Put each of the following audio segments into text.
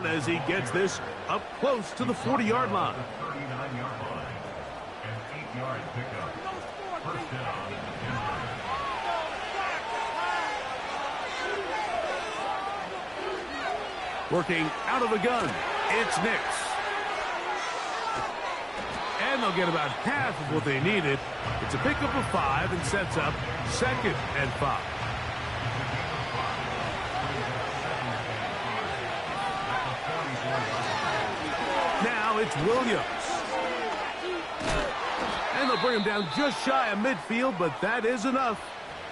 As he gets this up close to the 40-yard line. 39-yard line. An 8-yard pickup. First down. Working out of the gun, it's Nix. And they'll get about half of what they needed. It's a pickup of 5 and sets up 2nd and 5. Now it's Williams. And they'll bring him down just shy of midfield, but that is enough.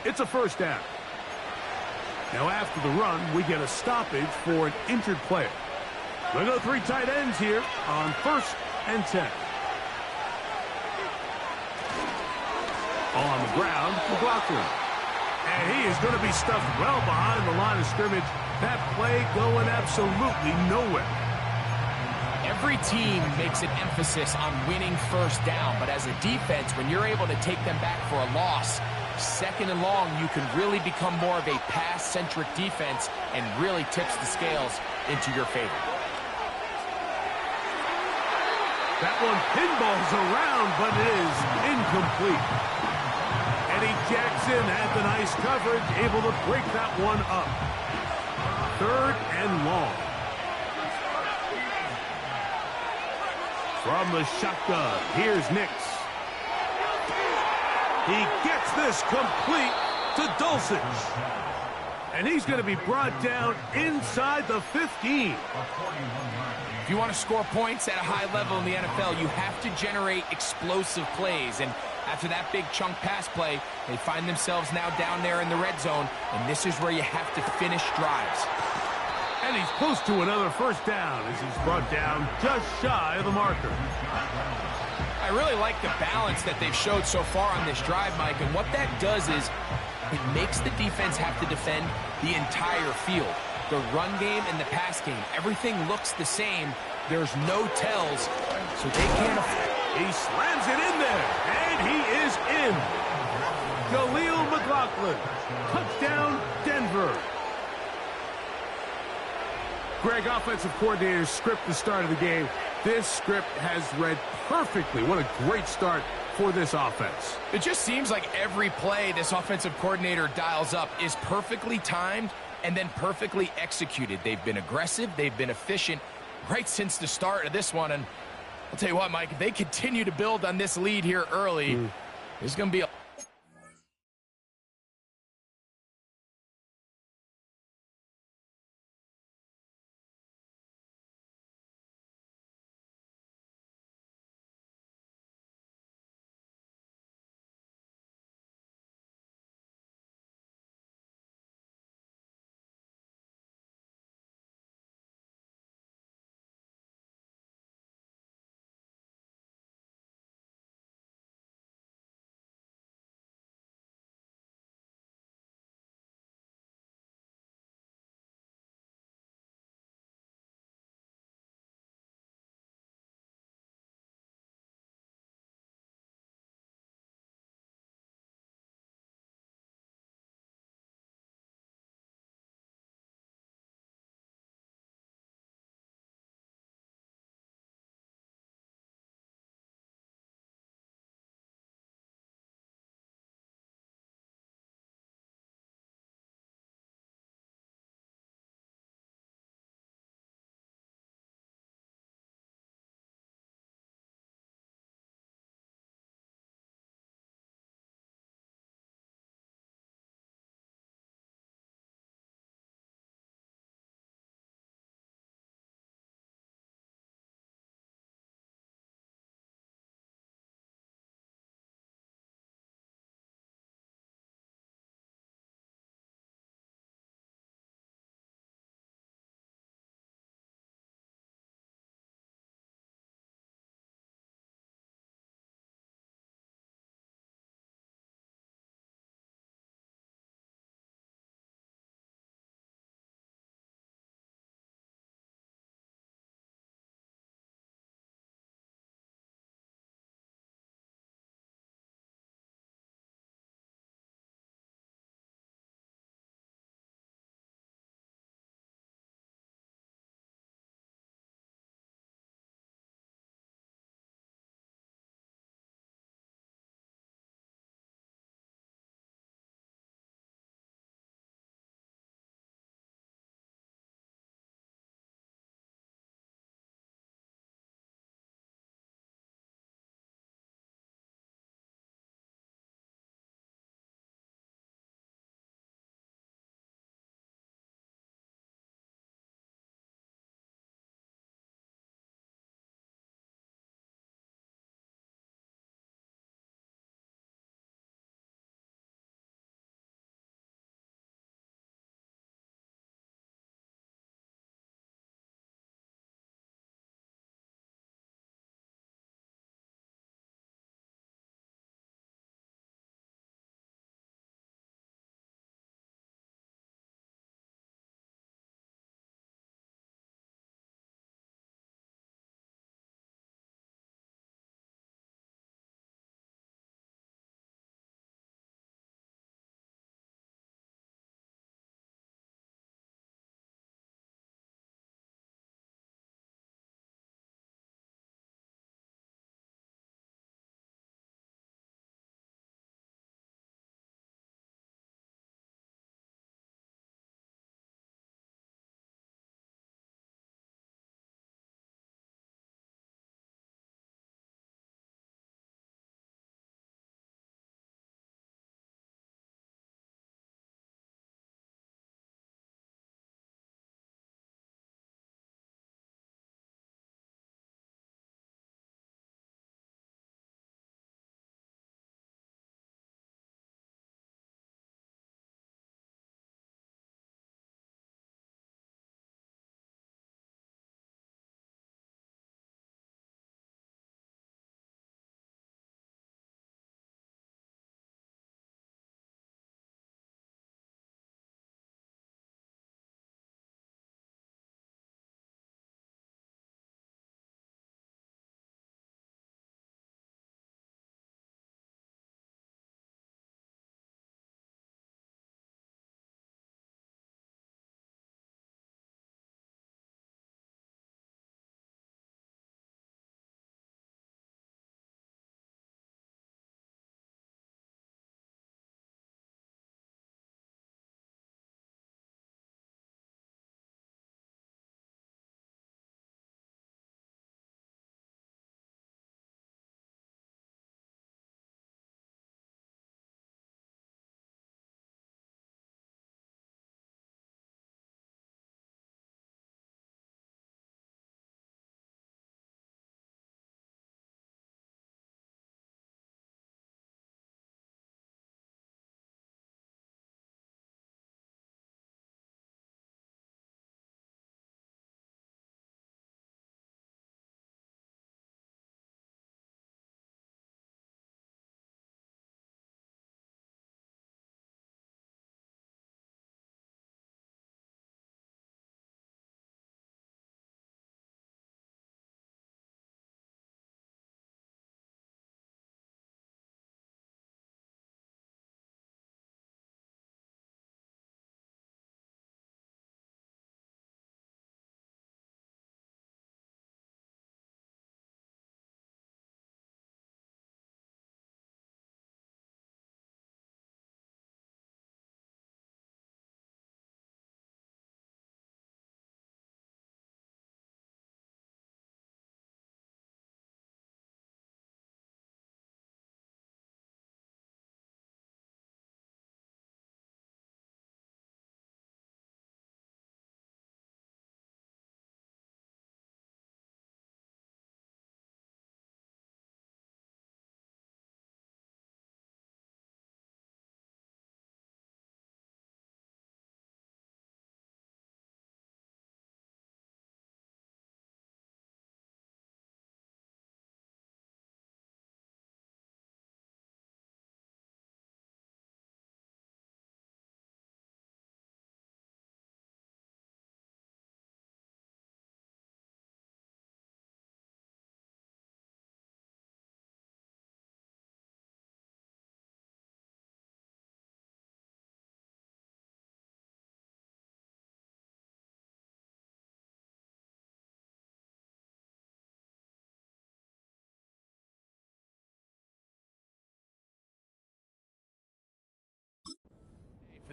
It's a first down. Now after the run, we get a stoppage for an injured player. We'll go 3 tight ends here on 1st and 10. On the ground, McLaughlin. And he is going to be stuffed well behind the line of scrimmage. That play going absolutely nowhere. Every team makes an emphasis on winning first down, but as a defense, when you're able to take them back for a loss, 2nd and long, you can really become more of a pass-centric defense and really tips the scales into your favor. That one pinballs around, but it is incomplete. Eddie Jackson had the nice coverage, able to break that one up. 3rd and long. From the shotgun, here's Nix. He gets this complete to Dulcich. And he's going to be brought down inside the 15. If you want to score points at a high level in the NFL, you have to generate explosive plays. And after that big chunk pass play, they find themselves now down there in the red zone. And this is where you have to finish drives. And he's close to another first down as he's brought down just shy of the marker. I really like the balance that they've showed so far on this drive, Mike. And what that does is it makes the defense have to defend the entire field. The run game and the pass game, everything looks the same. There's no tells, so they can't afford. He slams it in there, and he is in. Khalil McLaughlin, touchdown, Denver. Greg, offensive coordinator's script the start of the game. This script has read perfectly. What a great start for this offense. It just seems like every play this offensive coordinator dials up is perfectly timed and then perfectly executed. They've been aggressive. They've been efficient right since the start of this one. And I'll tell you what, Mike, if they continue to build on this lead here early, there's going to be a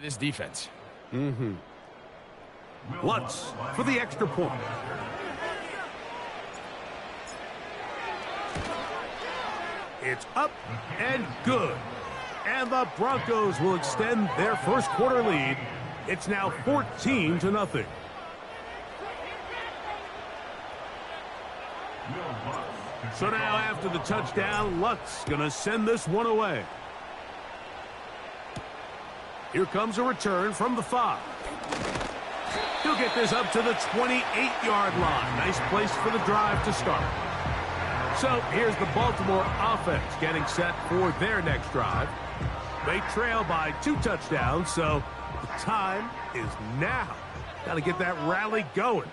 This defense. Lutz for the extra point. It's up and good. And the Broncos will extend their first quarter lead. It's now 14-0. So now after the touchdown, Lutz going to send this one away. Here comes a return from the 5. He'll get this up to the 28-yard line. Nice place for the drive to start. So here's the Baltimore offense getting set for their next drive. They trail by 2 touchdowns, so the time is now. Got to get that rally going.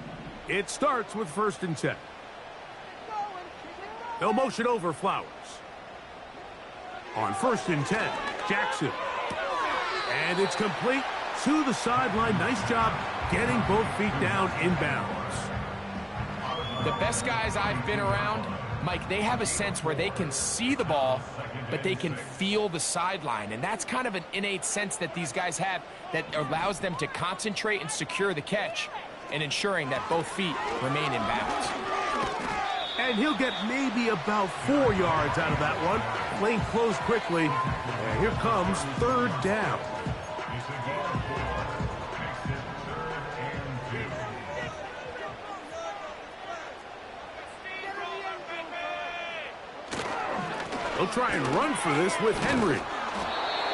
It starts with 1st and 10. They'll motion over Flowers. On 1st and 10, Jackson. And it's complete to the sideline. Nice job getting both feet down in bounds. The best guys I've been around, Mike, they have a sense where they can see the ball, but they can feel the sideline. And that's kind of an innate sense that these guys have that allows them to concentrate and secure the catch and ensuring that both feet remain in bounds. And he'll get maybe about 4 yards out of that one. Lane closed quickly. And here comes 3rd down. They'll try and run for this with Henry.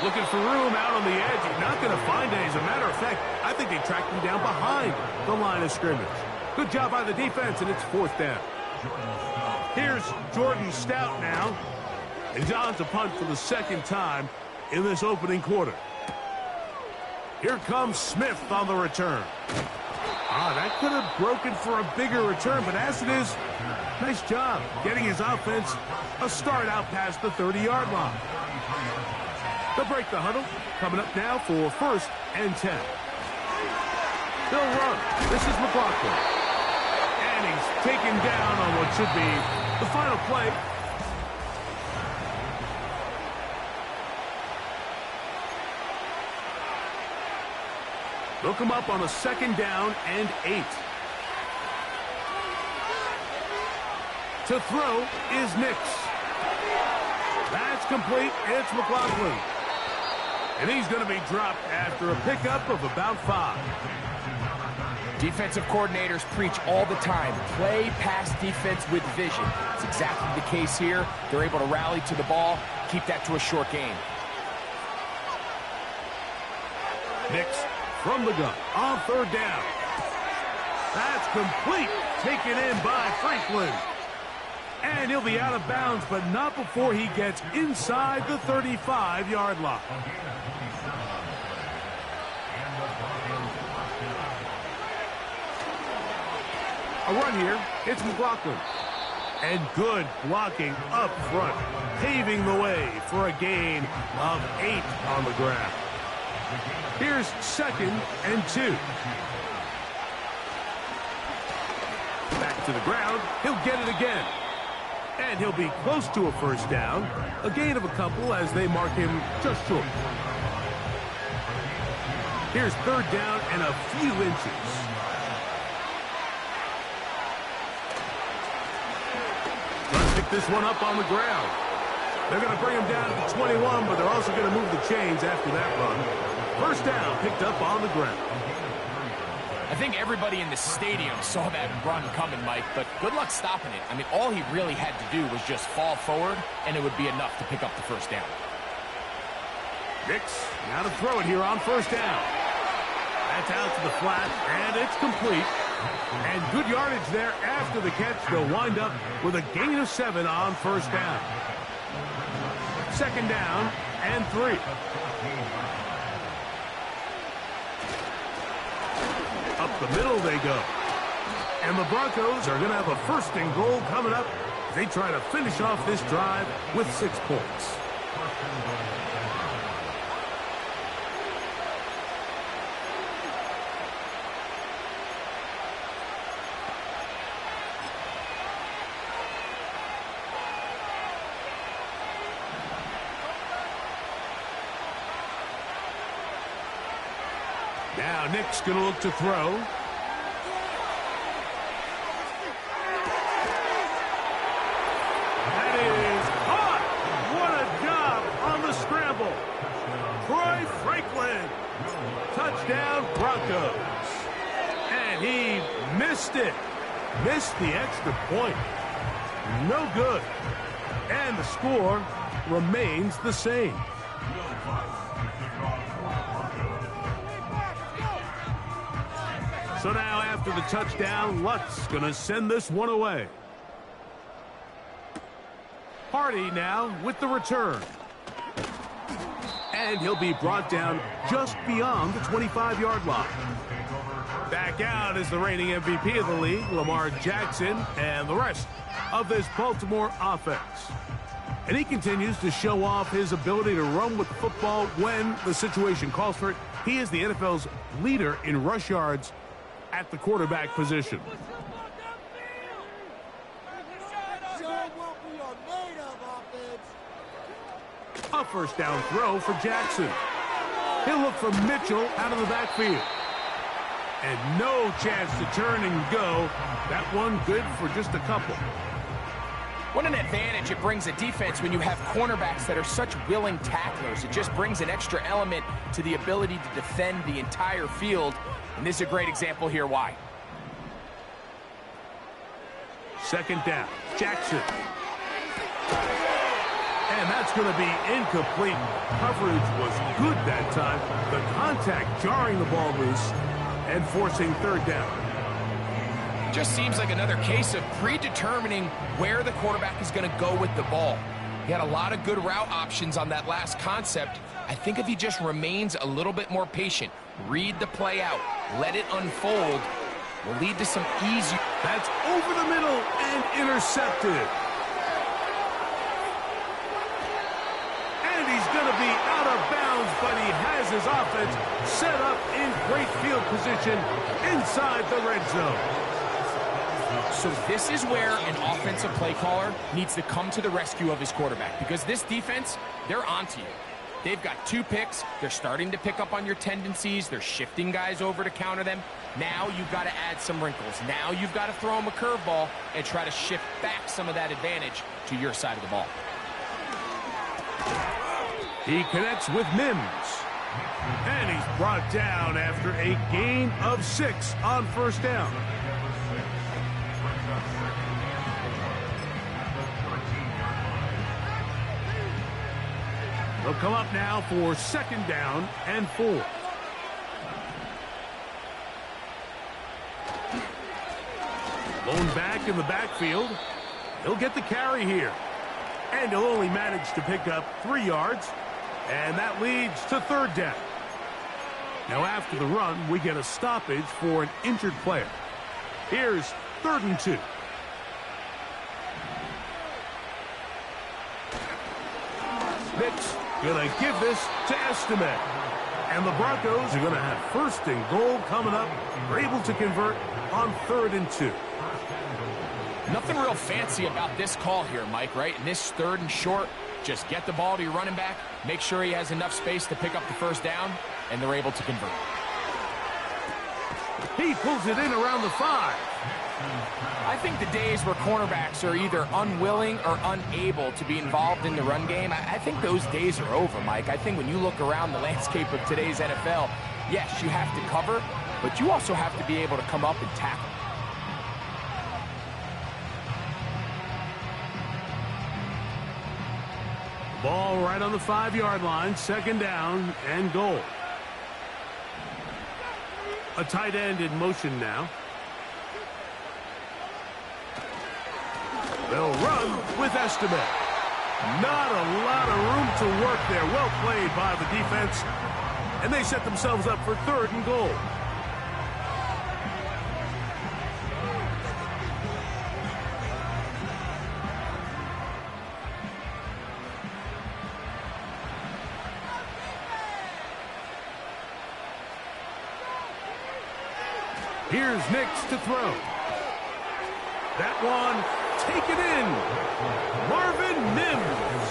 Looking for room out on the edge. He's not going to find it. As a matter of fact, I think they tracked him down behind the line of scrimmage. Good job by the defense, and it's 4th down. Here's Jordan Stout now. And John's a punt for the 2nd time in this opening quarter. Here comes Smith on the return. That could have broken for a bigger return, but as it is, nice job getting his offense a start out past the 30-yard line. They'll break the huddle. Coming up now for 1st and 10. They'll run. This is McLaughlin. And he's taken down on what should be the final play. They'll come up on a 2nd down and 8. To throw is Nix. That's complete. It's McLaughlin. And he's going to be dropped after a pickup of about 5. Defensive coordinators preach all the time, play pass defense with vision. It's exactly the case here. They're able to rally to the ball, keep that to a short game. Nix from the gun on 3rd down. That's complete. Taken in by Franklin. And he'll be out of bounds, but not before he gets inside the 35-yard line. A run here. It's McLaughlin. And good blocking up front, paving the way for a gain of 8 on the ground. Here's 2nd and 2. Back to the ground. He'll get it again. And he'll be close to a 1st down. A gain of a couple as they mark him just short. Here's 3rd down and a few inches. Let's pick this one up on the ground. They're going to bring him down to the 21, but they're also going to move the chains after that run. 1st down picked up on the ground. I think everybody in the stadium saw that run coming, Mike, but good luck stopping it. I mean, all he really had to do was just fall forward, and it would be enough to pick up the 1st down. Nix, now to throw it here on 1st down. That's out to the flat, and it's complete. And good yardage there after the catch. They'll wind up with a gain of 7 on 1st down. 2nd down and 3. Up the middle they go. And the Broncos are going to have a 1st and goal coming up. They try to finish off this drive with 6 points. Now Nick's going to look to throw. That is hot. What a job on the scramble. Troy Franklin. Touchdown Broncos. And he missed it. Missed the extra point. No good. And the score remains the same. So now after the touchdown, Lutt's going to send this one away. Hardy now with the return. And he'll be brought down just beyond the 25-yard line. Back out is the reigning MVP of the league, Lamar Jackson, and the rest of this Baltimore offense. And he continues to show off his ability to run with the football when the situation calls for it. He is the NFL's leader in rush yards at the quarterback position. A first down throw for Jackson. He'll look for Mitchell out of the backfield. And no chance to turn and go. That one good for just a couple. What an advantage it brings a defense when you have cornerbacks that are such willing tacklers. It just brings an extra element to the ability to defend the entire field. And this is a great example here why. Second down, Jackson. And that's going to be incomplete. Coverage was good that time. The contact jarring the ball loose and forcing third down. Just seems like another case of predetermining where the quarterback is going to go with the ball. He had a lot of good route options on that last concept. I think if he just remains a little bit more patient, read the play out, let it unfold, will lead to some easy. That's over the middle and intercepted. And he's going to be out of bounds, but he has his offense set up in great field position inside the red zone. So this is where an offensive play caller needs to come to the rescue of his quarterback, because this defense, they're onto you. They've got 2 picks. They're starting to pick up on your tendencies. They're shifting guys over to counter them. Now you've got to add some wrinkles. Now you've got to throw them a curveball and try to shift back some of that advantage to your side of the ball. He connects with Mims. And he's brought down after a gain of 6 on first down. They'll come up now for second down and 4. Lone back in the backfield. He'll get the carry here. And he'll only manage to pick up 3 yards. And that leads to third down. Now after the run, we get a stoppage for an injured player. Here's 3rd and 2. Nick's going to give this to Estimate. And the Broncos are going to have 1st and goal coming up. They're able to convert on 3rd and 2. Nothing real fancy about this call here, Mike, right? In this 3rd and short, just get the ball to your running back, make sure he has enough space to pick up the first down, and they're able to convert. He pulls it in around the 5. I think the days where cornerbacks are either unwilling or unable to be involved in the run game, I think those days are over, Mike. I think when you look around the landscape of today's NFL, yes, you have to cover, but you also have to be able to come up and tackle. Ball right on the 5-yard line, 2nd down and goal. A tight end in motion now. They'll run with Estimate. Not a lot of room to work there. Well played by the defense. And they set themselves up for 3rd and goal. Here's Nix to throw. That one taken in. Marvin Mims.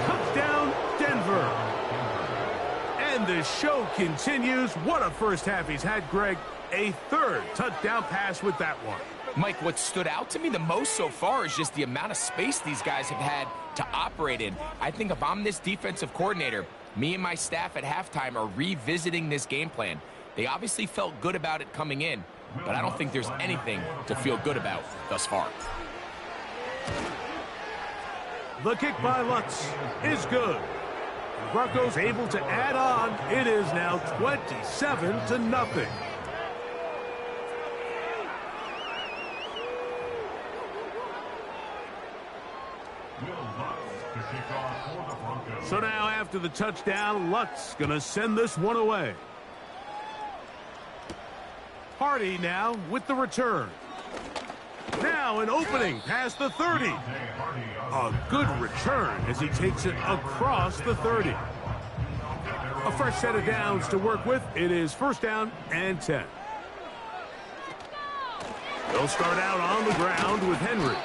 Touchdown, Denver. And the show continues. What a first half he's had, Greg. A third touchdown pass with that one. Mike, what stood out to me the most so far is just the amount of space these guys have had to operate in. I think if I'm this defensive coordinator, me and my staff at halftime are revisiting this game plan. They obviously felt good about it coming in, but I don't think there's anything to feel good about thus far. The kick by Lutz is good. Broncos able to add on. It is now 27-0. So now after the touchdown, Lutz gonna send this one away. Hardy now with the return. Now an opening past the 30. A good return as he takes it across the 30. A fresh set of downs to work with. It is first down and 10. They'll start out on the ground with Henry.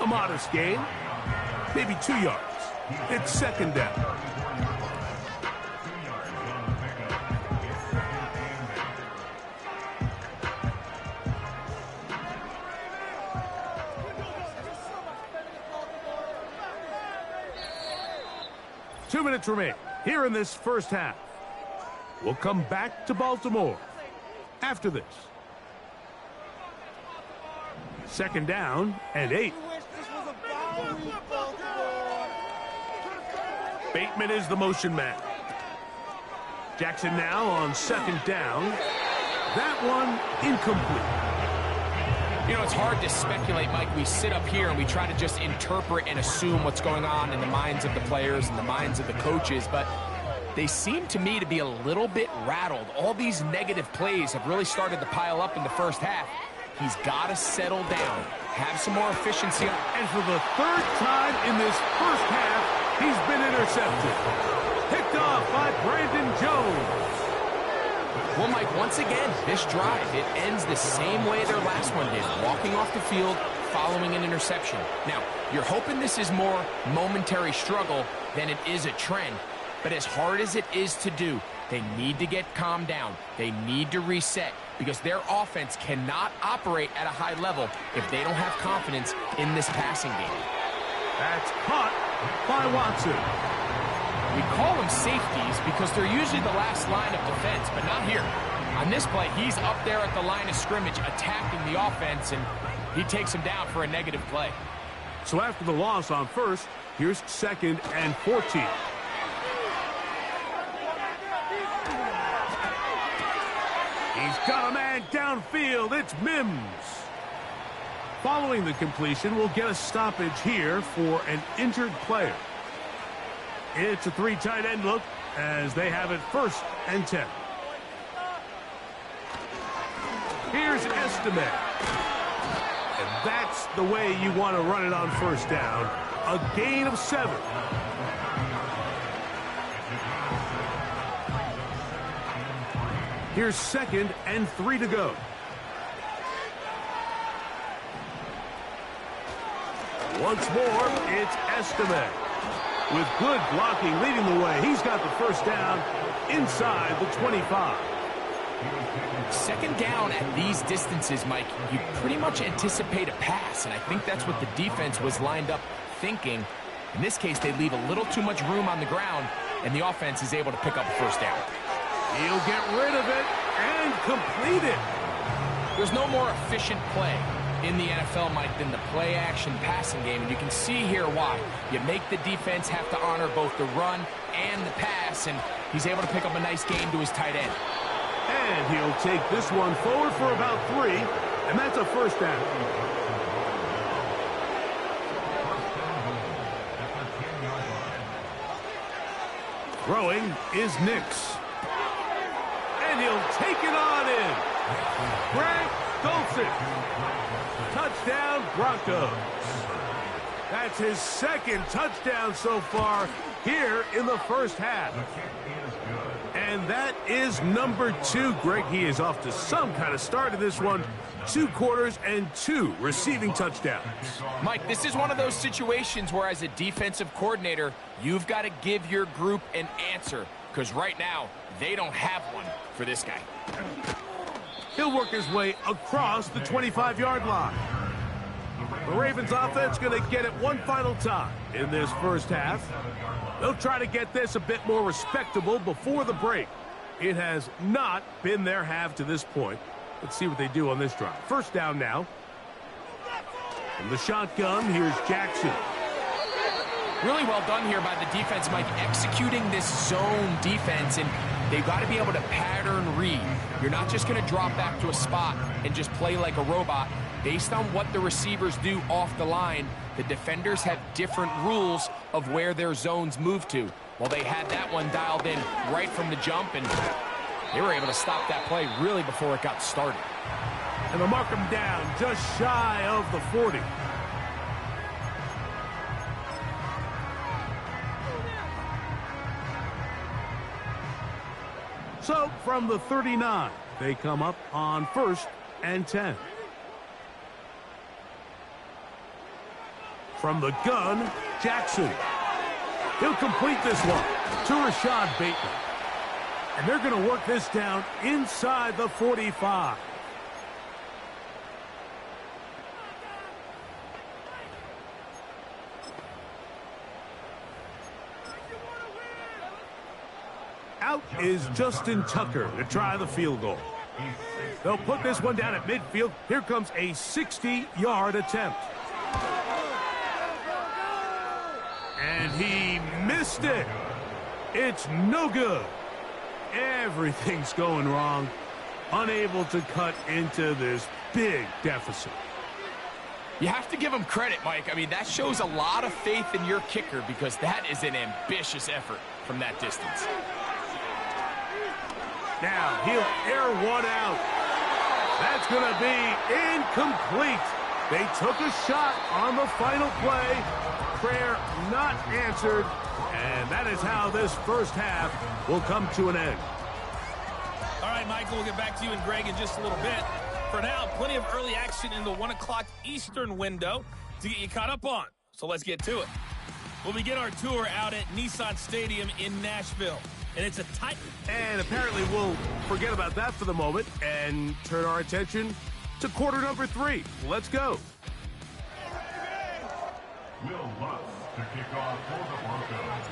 A modest gain, maybe 2 yards. It's second down. 2 minutes remain here in this first half. We'll come back to Baltimore after this. Second down and 8. Bateman is the motion man. Jackson now on second down. That one incomplete. You know, it's hard to speculate, Mike. We sit up here and we try to just interpret and assume what's going on in the minds of the players and the minds of the coaches, but they seem to me to be a little bit rattled. All these negative plays have really started to pile up in the first half. He's got to settle down, have some more efficiency. And for the third time in this first half, he's been intercepted. Picked off by Brandon Jones. Well, Mike, once again, this drive, it ends the same way their last one did, walking off the field following an interception. Now, you're hoping this is more momentary struggle than it is a trend, but as hard as it is to do, they need to get calmed down. They need to reset because their offense cannot operate at a high level if they don't have confidence in this passing game. That's caught by Watson. We call them safeties because they're usually the last line of defense, but not here. On this play, he's up there at the line of scrimmage attacking the offense, and he takes him down for a negative play. So after the loss on first, here's second and 14. He's got a man downfield. It's Mims. Following the completion, we'll get a stoppage here for an injured player. It's a 3 tight end look as they have it first and 10. Here's Estime. And that's the way you want to run it on first down. A gain of 7. Here's second and 3 to go. Once more, it's Estime. With good blocking leading the way. He's got the first down inside the 25. Second down at these distances, Mike, you pretty much anticipate a pass, and I think that's what the defense was lined up thinking. In this case, they leave a little too much room on the ground, and the offense is able to pick up a first down. He'll get rid of it and complete it. There's no more efficient play in the NFL, Mike, than the play-action passing game, and you can see here why. You make the defense have to honor both the run and the pass, and he's able to pick up a nice gain to his tight end. And he'll take this one forward for about 3, and that's a first down. Throwing is Nix. And he'll take it on in. Greg Dulcich. Touchdown, Broncos. That's his second touchdown so far here in the first half. And that is number 2. Greg, he is off to some kind of start in this one. 2 quarters and 2 receiving touchdowns. Mike, this is one of those situations where as a defensive coordinator, you've got to give your group an answer. because right now, they don't have one for this guy. He'll work his way across the 25-yard line. The Ravens offense going to get it one final time in this first half. They'll try to get this a bit more respectable before the break. It has not been their half to this point. Let's see what they do on this drive. First down now. From the shotgun, here's Jackson. Really well done here by the defense, Mike, executing this zone defense, and they've got to be able to pattern read. You're not just going to drop back to a spot and just play like a robot. Based on what the receivers do off the line, the defenders have different rules of where their zones move to. Well, they had that one dialed in right from the jump, and they were able to stop that play really before it got started. And they'll mark him down just shy of the 40. So, from the 39, they come up on 1st and 10. From the gun, Jackson. He'll complete this one to Rashad Bateman. And they're going to work this down inside the 45. Out is Justin Tucker to try the field goal. They'll put this one down at midfield. Here comes a 60-yard attempt. And he missed it. It's no good. Everything's going wrong. Unable to cut into this big deficit. You have to give him credit, Mike. I mean, that shows a lot of faith in your kicker because that is an ambitious effort from that distance. Now he'll air one out. That's going to be incomplete. They took a shot on the final play. Prayer not answered. And that is how this first half will come to an end. All right, Michael, we'll get back to you and Greg in just a little bit. For now, plenty of early action in the 1 o'clock Eastern window to get you caught up on. So let's get to it. We'll begin our tour out at Nissan Stadium in Nashville. And it's a tight... And apparently we'll forget about that for the moment and turn our attention to quarter number 3. Let's go. Will Lutz to kick off for the Broncos.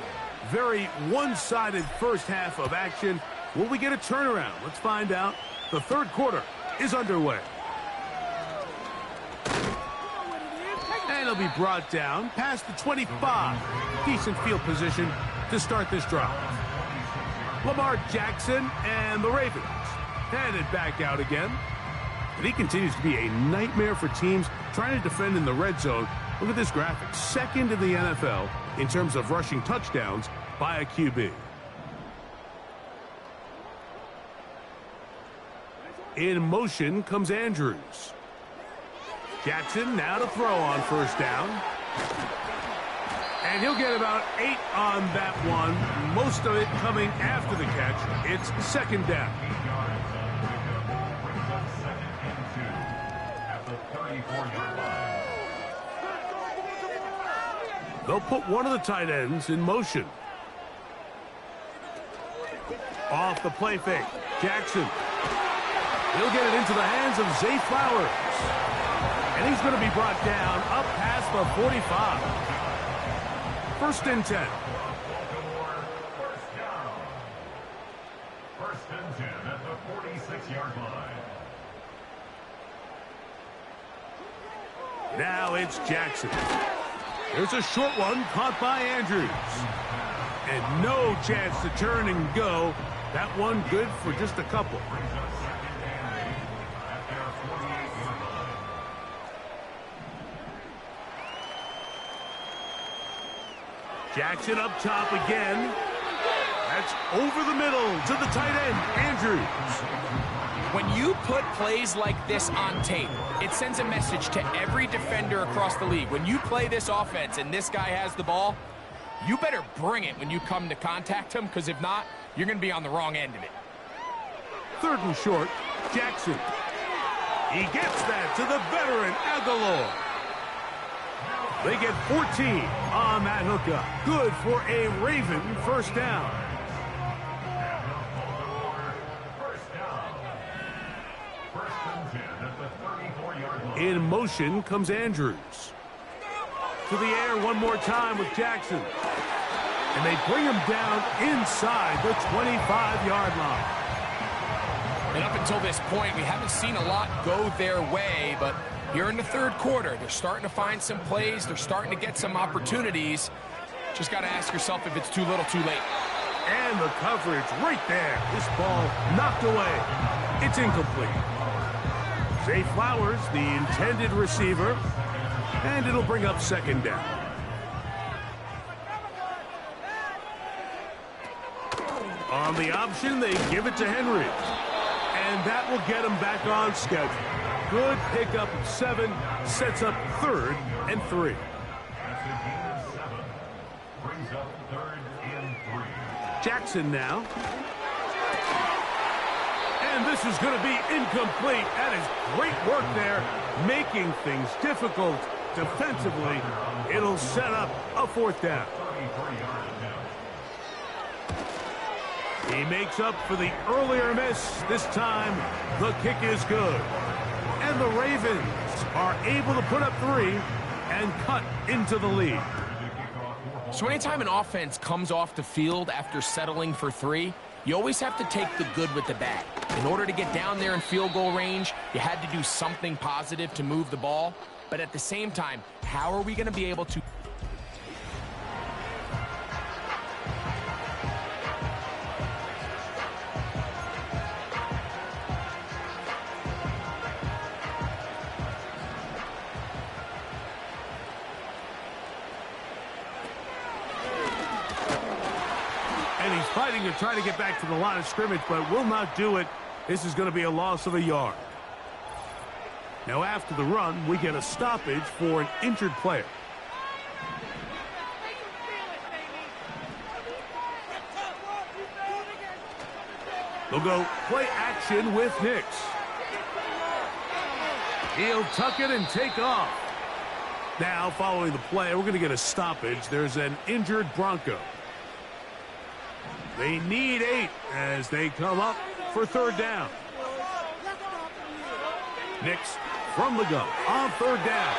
Very one-sided first half of action. Will we get a turnaround? Let's find out. The third quarter is underway. And he'll be brought down past the 25. Decent field position to start this drive. Lamar Jackson and the Ravens headed back out again. And he continues to be a nightmare for teams trying to defend in the red zone. Look at this graphic. Second in the NFL in terms of rushing touchdowns by a QB. In motion comes Andrews. Jackson now to throw on first down. And he'll get about 8 on that one. Most of it coming after the catch. It's second down. Brings up 2nd and 2 at the 34-yard line. They'll put one of the tight ends in motion. Off the play fake. Jackson. He'll get it into the hands of Zay Flowers. And he's going to be brought down up past the 45. 1st and 10. Baltimore, first down. 1st and 10 at the 46-yard line. Now it's Jackson. There's a short one caught by Andrews. And no chance to turn and go. That one good for just a couple. Brings up 2nd and 8 at their 48-yard line. Jackson up top again. That's over the middle to the tight end, Andrews. When you put plays like this on tape, it sends a message to every defender across the league. When you play this offense and this guy has the ball, you better bring it when you come to contact him, because if not, you're going to be on the wrong end of it. 3rd and short, Jackson. He gets that to the veteran Aguilar. They get 14 on that hookup. Good for a Raven first down. In motion comes Andrews. To the air one more time with Jackson. And they bring him down inside the 25-yard line. And up until this point, we haven't seen a lot go their way, but here in the third quarter, they're starting to find some plays. They're starting to get some opportunities. Just got to ask yourself if it's too little, too late. And the coverage right there. This ball knocked away. It's incomplete. Zay Flowers, the intended receiver, and it'll bring up second down. On the option, they give it to Henry. And that will get him back on schedule. Good pickup of 7, sets up 3rd and 3. Jackson now. And this is going to be incomplete. That is great work there, making things difficult defensively. It'll set up a 4th down. He makes up for the earlier miss. This time, the kick is good. And the Ravens are able to put up 3 and cut into the lead. So anytime an offense comes off the field after settling for 3, you always have to take the good with the bad. In order to get down there in field goal range, you had to do something positive to move the ball. But at the same time, how are we going to be able to... And he's fighting to try to get back to the line of scrimmage, but will not do it. This is going to be a loss of a yard. Now after the run, we get a stoppage for an injured player. They'll go play action with Nix. He'll tuck it and take off. Now following the play, we're going to get a stoppage. There's an injured Bronco. They need 8 as they come up for 3rd down. Nix from the gun on 3rd down.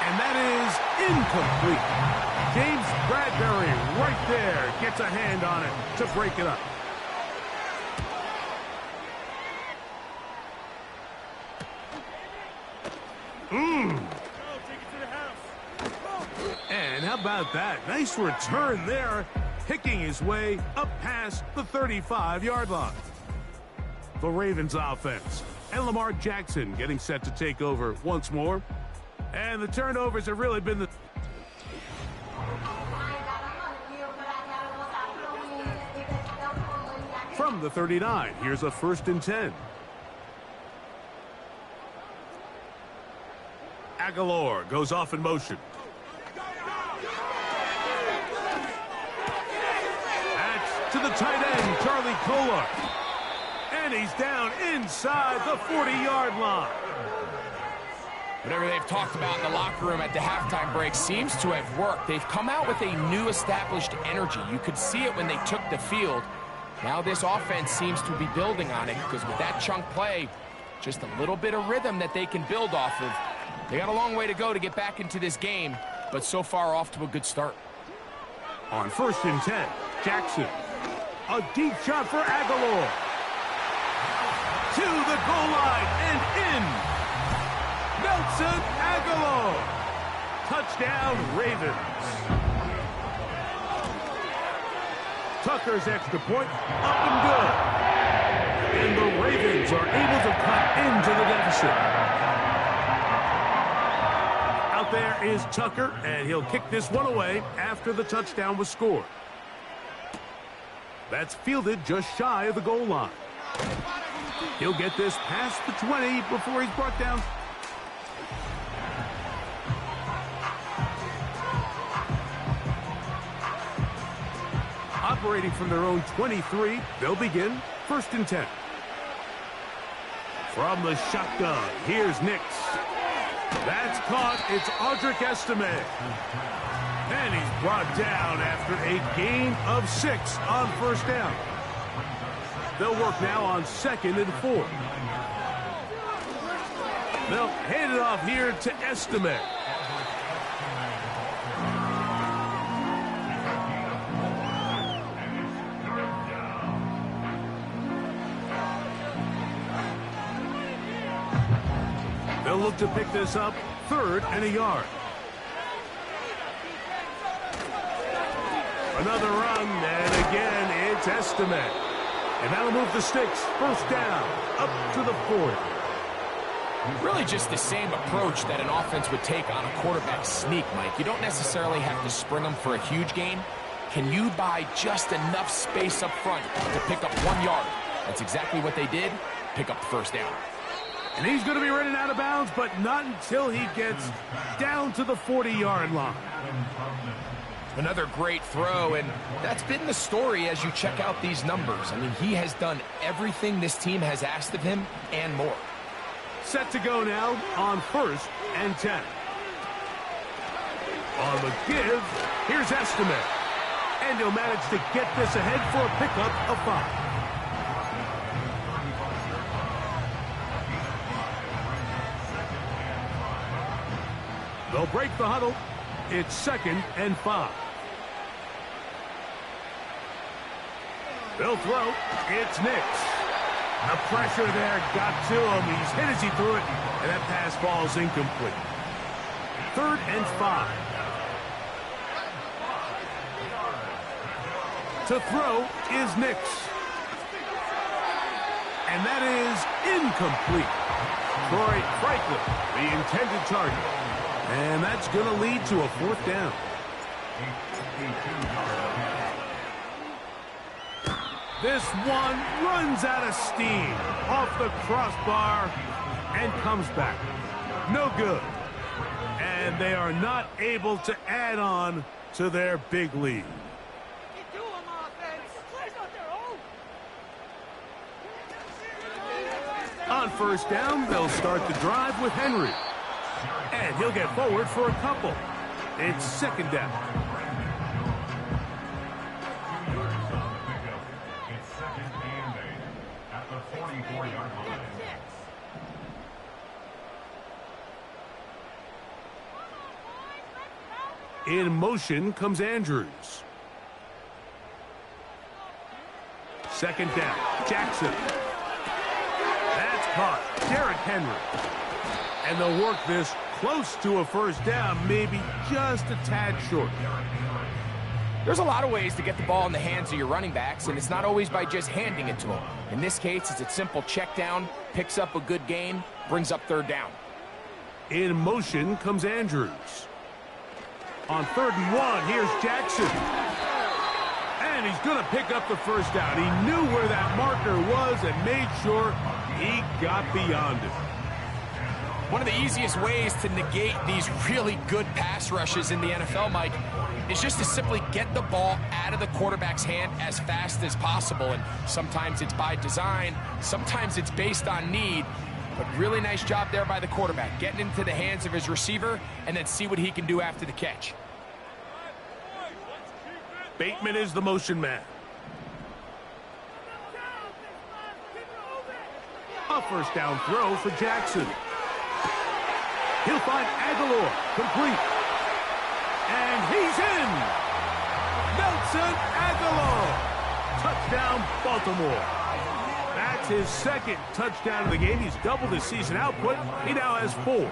And that is incomplete. James Bradbury right there gets a hand on it to break it up. And how about that? Nice return there. Picking his way up past the 35-yard line. The Ravens offense. And Lamar Jackson getting set to take over once more. And the turnovers have really been the... From the 39, here's a 1st and 10. Aguilar goes off in motion. To the tight end, Charlie Kolar. And he's down inside the 40-yard line. Whatever they've talked about in the locker room at the halftime break seems to have worked. They've come out with a new established energy. You could see it when they took the field. Now this offense seems to be building on it because with that chunk play, just a little bit of rhythm that they can build off of. They got a long way to go to get back into this game, but so far off to a good start. On 1st and 10, Jackson. A deep shot for Aguilar. To the goal line and in. Nelson Aguilar. Touchdown, Ravens. Tucker's extra point up and good. And the Ravens are able to cut into the deficit. Out there is Tucker, and he'll kick this one away after the touchdown was scored. That's fielded just shy of the goal line. He'll get this past the 20 before he's brought down. Operating from their own 23, they'll begin 1st and 10. From the shotgun, here's Nix. That's caught. It's Audric Estime. And he's brought down after a gain of 6 on 1st down. They'll work now on 2nd and 4. They'll hand it off here to Estimate. They'll look to pick this up, 3rd and a yard. Another run, and again, it's Estimate. And that'll move the sticks. 1st down, up to the 40. Really just the same approach that an offense would take on a quarterback sneak, Mike. You don't necessarily have to spring them for a huge gain. Can you buy just enough space up front to pick up 1 yard? That's exactly what they did. Pick up the 1st down. And he's going to be running out of bounds, but not until he gets down to the 40-yard line. Another great throw, and that's been the story as you check out these numbers. I mean, he has done everything this team has asked of him and more. Set to go now on 1st and 10. On the give, here's Estimate. And he'll manage to get this ahead for a pickup of 5. They'll break the huddle. It's 2nd and 5. They'll throw. It's Nix. The pressure there got to him. He's hit as he threw it, and that pass falls incomplete. 3rd and 5. To throw is Nix. And that is incomplete. Troy Franklin, the intended target. And that's going to lead to a 4th down. This one runs out of steam off the crossbar and comes back. No good. And they are not able to add on to their big lead. On 1st down, they'll start the drive with Henry. And he'll get forward for a couple. It's 2nd down. It's 2nd and 8 at the 44-yard line. In motion comes Andrews. 2nd down. Jackson. That's caught. Derrick Henry. And they'll work this close to a 1st down, maybe just a tad short. There's a lot of ways to get the ball in the hands of your running backs, and it's not always by just handing it to them. In this case, it's a simple check down, picks up a good gain, brings up 3rd down. In motion comes Andrews. On 3rd and 1, here's Jackson. And he's going to pick up the 1st down. He knew where that marker was and made sure he got beyond it. One of the easiest ways to negate these really good pass rushes in the NFL, Mike, is just to simply get the ball out of the quarterback's hand as fast as possible. And sometimes it's by design, sometimes it's based on need. But really nice job there by the quarterback, getting into the hands of his receiver and then see what he can do after the catch. Bateman is the motion man. A 1st down throw for Jackson. He'll find Aguilar, complete. And he's in! Nelson Aguilar! Touchdown, Baltimore. That's his 2nd touchdown of the game. He's doubled his season output. He now has 4.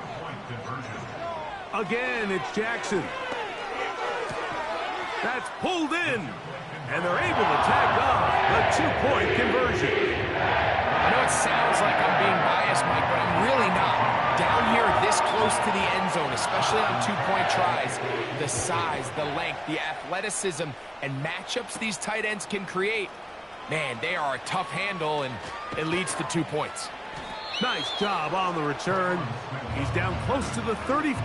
Again, it's Jackson. That's pulled in. And they're able to tag on the 2-point conversion. I know it sounds like I'm being biased, Mike, but I'm really not. Down here this close to the end zone, especially on 2-point tries, the size, the length, the athleticism, and matchups these tight ends can create, man, they are a tough handle, and it leads to 2 points. Nice job on the return. He's down close to the 30.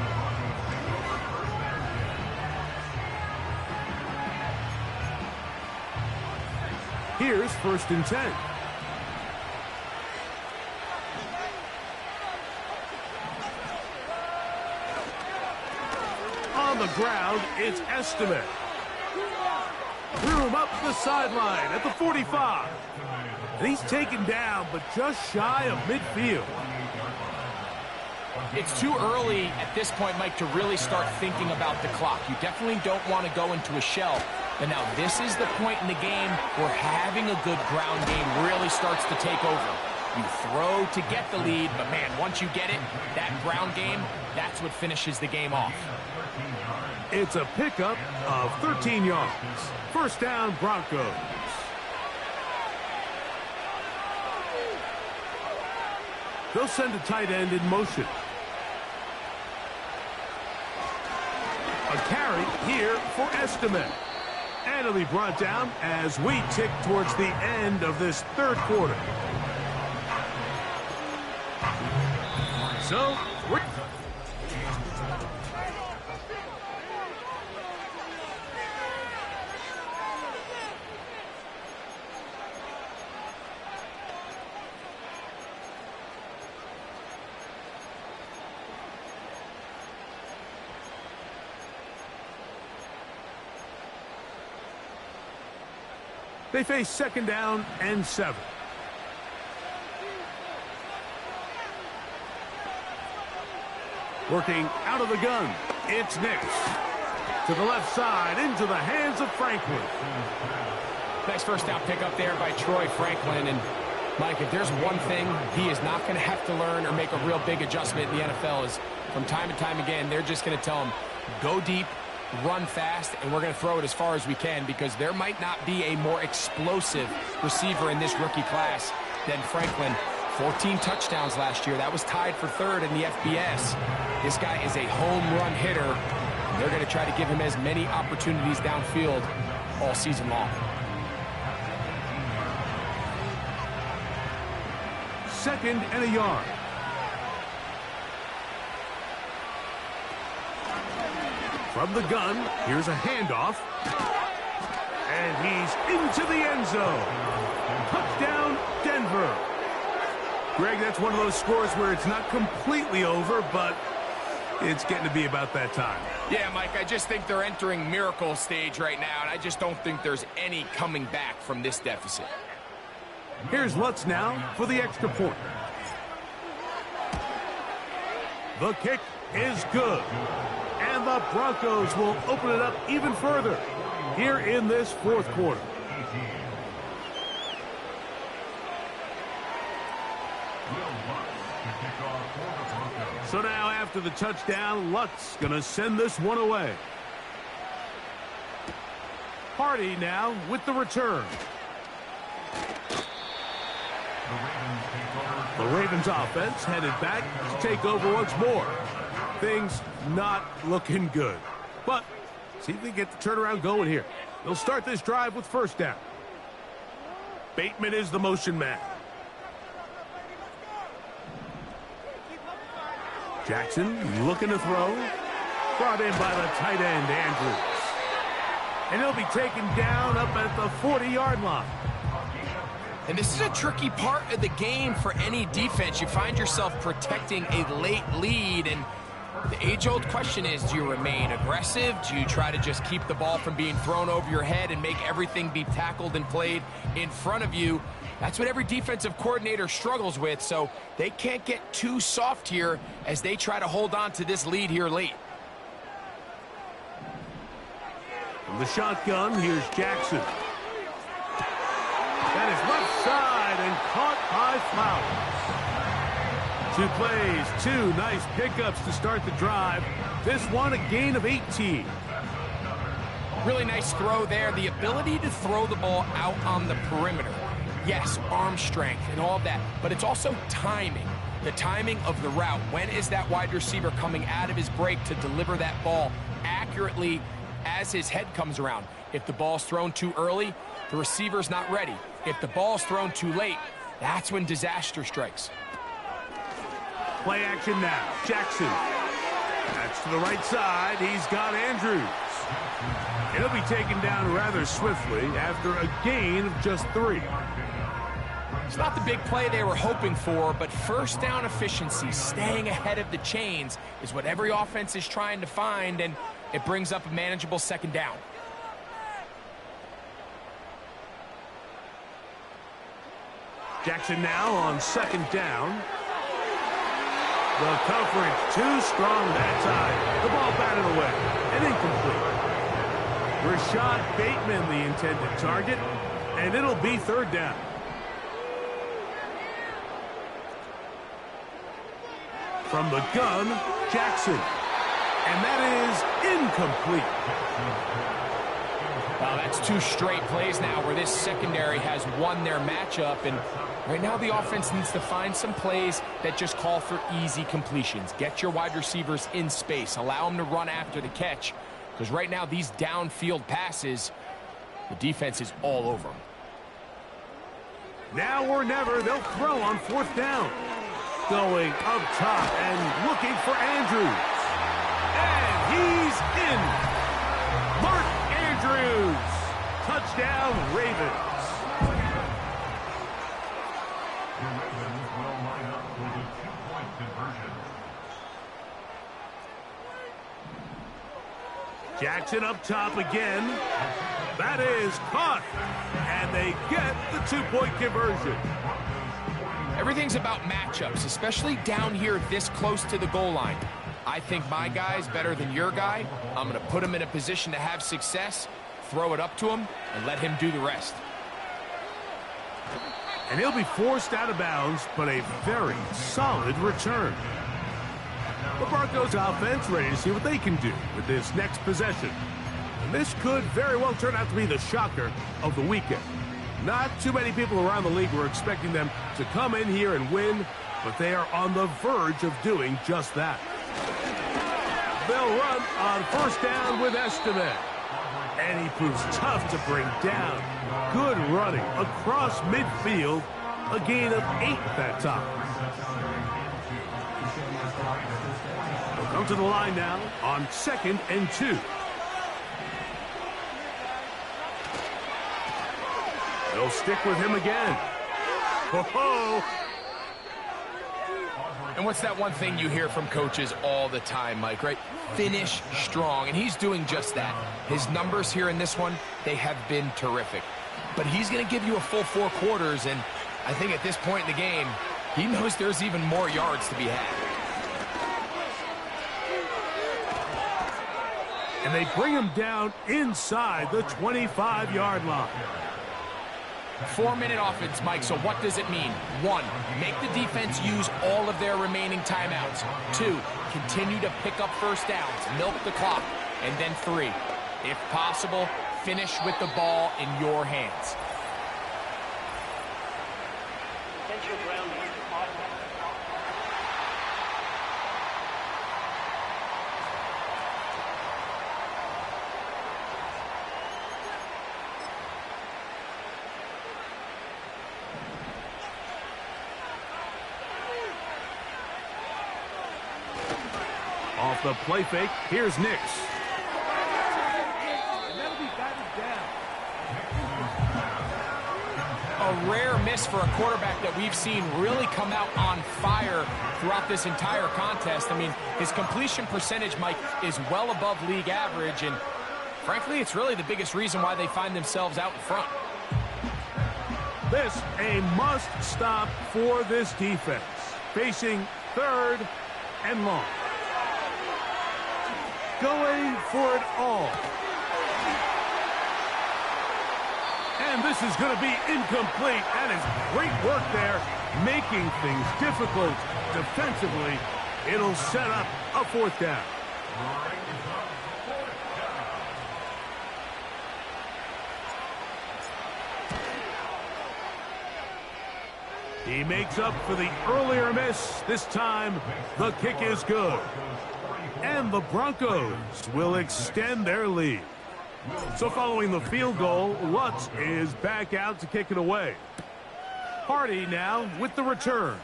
Here's 1st and 10. On the ground, it's Estimate. Threw him up the sideline at the 45. And he's taken down, but just shy of midfield. It's too early at this point, Mike, to really start thinking about the clock. You definitely don't want to go into a shell. But now this is the point in the game where having a good ground game really starts to take over. You throw to get the lead, but man, once you get it, that ground game, that's what finishes the game off. It's a pickup of 13 yards. First down, Broncos. They'll send a tight end in motion. A carry here for Estimate. And it'll be brought down as we tick towards the end of this third quarter. So, they face second down and 7. Working out of the gun, it's Nix. To the left side, into the hands of Franklin. Nice first down pickup there by Troy Franklin. And Mike, if there's one thing he is not going to have to learn or make a real big adjustment in the NFL is from time to time again, they're just going to tell him, go deep, run fast, and we're going to throw it as far as we can because there might not be a more explosive receiver in this rookie class than Franklin. 14 touchdowns last year. That was tied for third in the FBS. This guy is a home run hitter. They're going to try to give him as many opportunities downfield all season long. Second and a yard. From the gun, here's a handoff. And he's into the end zone. Touchdown, Denver. Greg, that's one of those scores where it's not completely over, but it's getting to be about that time. Yeah, Mike, I just think they're entering miracle stage right now, and I just don't think there's any coming back from this deficit. Here's Lutz now for the extra point. The kick is good. And the Broncos will open it up even further here in this fourth quarter. So now after the touchdown, Lutz going to send this one away. Hardy now with the return. The Ravens offense headed back to take over once more. Things not looking good. But see if they get the turnaround going here. They'll start this drive with first down. Bateman is the motion man. Jackson looking to throw. Brought in by the tight end, Andrews. And he'll be taken down up at the 40-yard line. And this is a tricky part of the game for any defense. You find yourself protecting a late lead, and the age-old question is, do you remain aggressive? Do you try to just keep the ball from being thrown over your head and make everything be tackled and played in front of you? That's what every defensive coordinator struggles with, so they can't get too soft here as they try to hold on to this lead here late. From the shotgun, here's Jackson. That is left side and caught by Flowers. 2 plays, 2 nice pickups to start the drive. This one a gain of 18. Really nice throw there. The ability to throw the ball out on the perimeter. Yes, arm strength and all of that, but it's also timing. The timing of the route. When is that wide receiver coming out of his break to deliver that ball accurately as his head comes around? If the ball's thrown too early, the receiver's not ready. If the ball's thrown too late, that's when disaster strikes. Play action now. Jackson. That's to the right side. He's got Andrews. He'll be taken down rather swiftly after a gain of just 3. It's not the big play they were hoping for, but first down efficiency, staying ahead of the chains, is what every offense is trying to find, and it brings up a manageable second down. Jackson now on second down. The coverage too strong that time. The ball batted away and incomplete. Rashad Bateman, the intended target, and it'll be third down. From the gun, Jackson. And that is incomplete. Well, that's 2 straight plays now where this secondary has won their matchup. And right now the offense needs to find some plays that just call for easy completions. Get your wide receivers in space. Allow them to run after the catch. Because right now these downfield passes, the defense is all over them. Now or never, they'll throw on fourth down. Going up top and looking for Andrews. And he's in. Mark Andrews. Touchdown, Ravens. The Ravens will line up with a 2-point conversion. Jackson up top again. That is caught. And they get the 2-point conversion. Everything's about matchups, especially down here this close to the goal line. I think my guy's better than your guy. I'm going to put him in a position to have success, throw it up to him, and let him do the rest. And he'll be forced out of bounds, but a very solid return. The Broncos offense ready to see what they can do with this next possession. And this could very well turn out to be the shocker of the weekend. Not too many people around the league were expecting them to come in here and win, but they are on the verge of doing just that. They'll run on first down with Estime. And he proves tough to bring down. Good running across midfield. A gain of 8 that time. They'll come to the line now on 2nd and 2. They'll stick with him again. Ho-ho! And what's that one thing you hear from coaches all the time, Mike, right? Finish strong, and he's doing just that. His numbers here in this one, they have been terrific. But he's going to give you a full 4 quarters, and I think at this point in the game, he knows there's even more yards to be had. And they bring him down inside the 25-yard line. 4-minute offense, Mike, so what does it mean? 1, make the defense use all of their remaining timeouts. 2, continue to pick up first downs, milk the clock. And then 3, if possible, finish with the ball in your hands. Off the play fake, here's Nix. And that'll be batted down. A rare miss for a quarterback that we've seen really come out on fire throughout this entire contest. I mean, his completion percentage, Mike, is well above league average, and frankly, it's really the biggest reason why they find themselves out in front. This a must stop for this defense. Facing 3rd and long. Going for it all. And this is going to be incomplete. That is great work there, making things difficult defensively. It'll set up a 4th down. He makes up for the earlier miss. This time, the kick is good. And the Broncos will extend their lead. So following the field goal, Lutz is back out to kick it away. Hardy now with the return.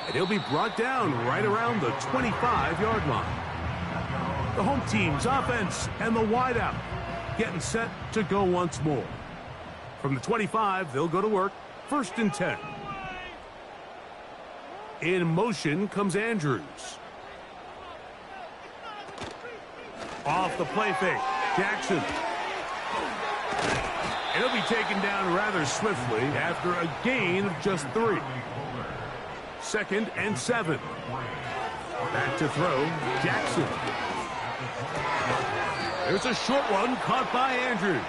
And he'll be brought down right around the 25-yard line. The home team's offense and the wideout getting set to go once more. From the 25, they'll go to work. 1st and 10. In motion comes Andrews. Off the play fake, Jackson. And he'll be taken down rather swiftly after a gain of just 3. 2nd and 7. Back to throw, Jackson. There's a short one caught by Andrews.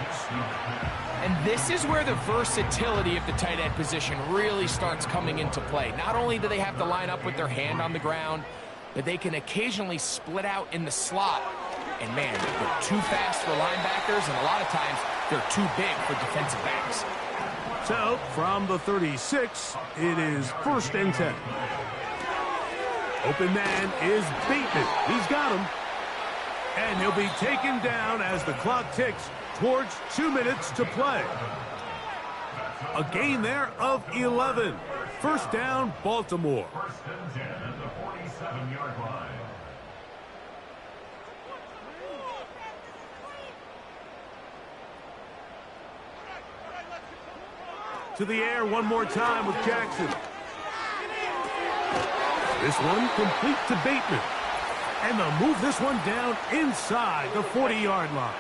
And this is where the versatility of the tight end position really starts coming into play. Not only do they have to line up with their hand on the ground, but they can occasionally split out in the slot. And man, they're too fast for linebackers, and a lot of times they're too big for defensive backs. So, from the 36, it is 1st and 10. Open man is Bateman. He's got him. And he'll be taken down as the clock ticks towards 2 minutes to play. A gain there of 11. 1st down, Baltimore. 1st and 10 at the 47-yard line. To the air one more time with Jackson. This one complete to Bateman. And they'll move this one down inside the 40-yard line.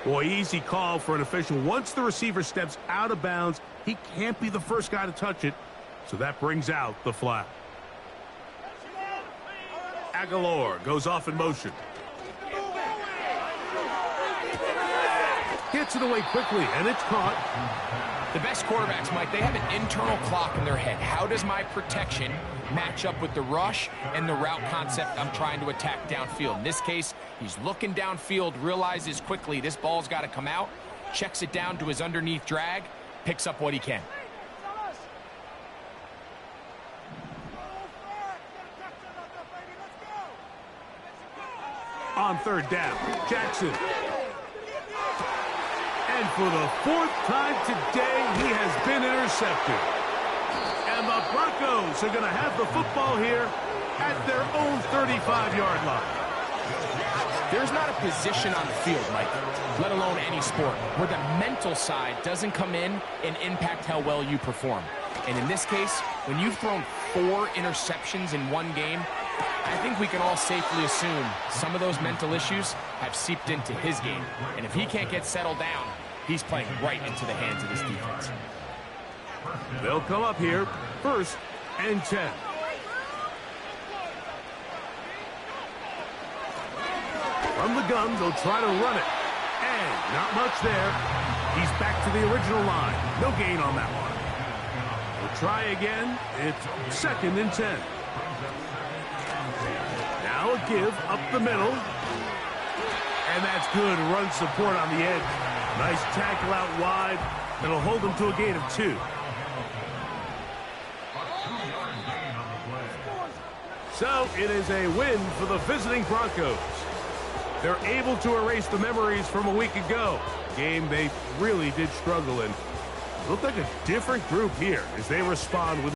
Boy, easy call for an official. Once the receiver steps out of bounds, he can't be the first guy to touch it. So that brings out the flag. Aguilar goes off in motion. Gets it away quickly, and it's caught. The best quarterbacks, Mike, they have an internal clock in their head. How does my protection match up with the rush and the route concept I'm trying to attack downfield? In this case, he's looking downfield, realizes quickly this ball's got to come out, checks it down to his underneath drag, picks up what he can. On 3rd down, Jackson. And for the 4th time today, he has been intercepted. And the Broncos are going to have the football here at their own 35-yard line. There's not a position on the field, Mike, let alone any sport, where the mental side doesn't come in and impact how well you perform. And in this case, when you've thrown 4 interceptions in one game, I think we can all safely assume some of those mental issues have seeped into his game. And if he can't get settled down, he's playing right into the hands of this defense. They'll come up here, 1st and 10. From the gun, they'll try to run it. And not much there. He's back to the original line. No gain on that one. We'll try again. It's 2nd and 10. Now a give up the middle. And that's good run support on the edge. Nice tackle out wide. It'll hold them to a gain of 2. So it is a win for the visiting Broncos. They're able to erase the memories from a week ago. Game they really did struggle in. Looked like a different group here as they respond with